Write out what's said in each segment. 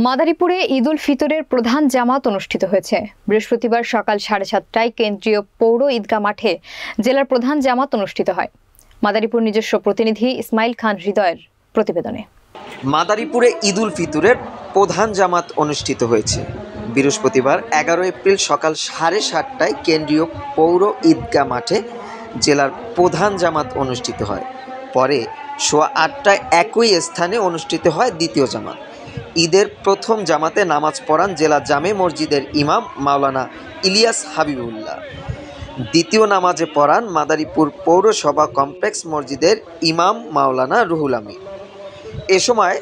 মাদারীপুরে ঈদ উল ফিতরের প্রধান জামাত অনুষ্ঠিত হয়েছে। বৃহস্পতিবার সকাল 7:30টায় কেন্দ্রীয় পৌর ঈদগাহ মাঠে জেলার প্রধান জামাত অনুষ্ঠিত হয়। মাদারীপুর নিজস্ব প্রতিনিধি ইসমাইল খান হৃদয়ের প্রতিবেদনে। মাদারীপুরে ঈদ উল ফিতরের প্রধান জামাত অনুষ্ঠিত হয়েছে। বৃহস্পতিবার 11 এপ্রিল সকাল 7:30টায় কেন্দ্রীয় পৌর ঈদগাহ মাঠে জেলার প্রধান জামাত অনুষ্ঠিত হয়। পরে 8:15টায় একই স্থানে অনুষ্ঠিত হয় দ্বিতীয় জামাত। ঈদের প্রথম জামাতে নামাজ পড়ান জেলা জামে মসজিদের ইমাম মাওলানা ইলিয়াস হাবিবুল্লাহ। দ্বিতীয় নামাজে পড়ান মাদারীপুর পৌরসভা কমপ্লেক্স মসজিদের ইমাম মাওলানা রুহুল আমিন। এ সময়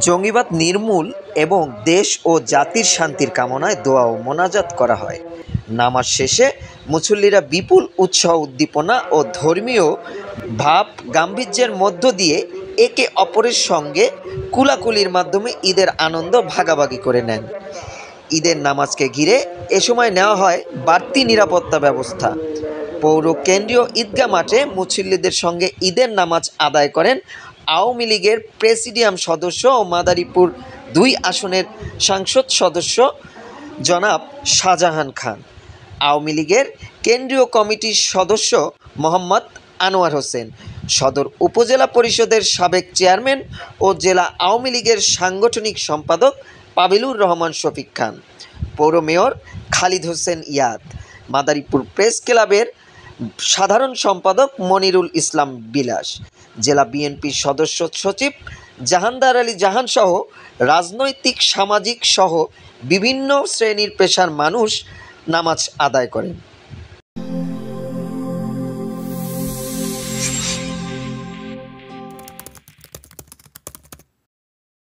জঙ্গিবাদ নির্মূল এবং দেশ ও জাতির শান্তির কামনায় দোয়া ও মোনাজাত করা হয়। নামাজ শেষে মুসল্লিরা বিপুল উৎসাহ উদ্দীপনা ও ধর্মীয় ভাব গাম্ভীর্যের মধ্য দিয়ে একে অপরের সঙ্গে কুলাকুলির মাধ্যমে ঈদের আনন্দ ভাগাভাগি করে নেন। ঈদের নামাজকে ঘিরে এ সময় নেওয়া হয় বাড়তি নিরাপত্তা ব্যবস্থা। পৌর কেন্দ্রীয় ঈদগাহ মাঠে মুসল্লিদের সঙ্গে ঈদের নামাজ আদায় করেন আওয়ামী লীগের প্রেসিডিয়াম সদস্য ও মাদারীপুর 2 আসনের সংসদ সদস্য জনাব শাহজাহান খান, আওয়ামী লীগের কেন্দ্রীয় কমিটির সদস্য মোহাম্মদ আনোয়ার হোসেন, সদর উপজেলা পরিষদের সাবেক চেয়ারম্যান ও জেলা আওয়ামী লীগের সাংগঠনিক সম্পাদক পাবিলুর রহমান শফিক খান, পৌর মেয়র খালিদ হোসেন ইয়াদ, মাদারীপুর প্রেস ক্লাবের সাধারণ সম্পাদক মনিরুল ইসলাম বিলাস, জেলা বিএনপির সদস্য সচিব জাহানদার আলী জাহান সহ রাজনৈতিক সামাজিক সহ বিভিন্ন শ্রেণীর পেশার মানুষ নামাজ আদায় করেন।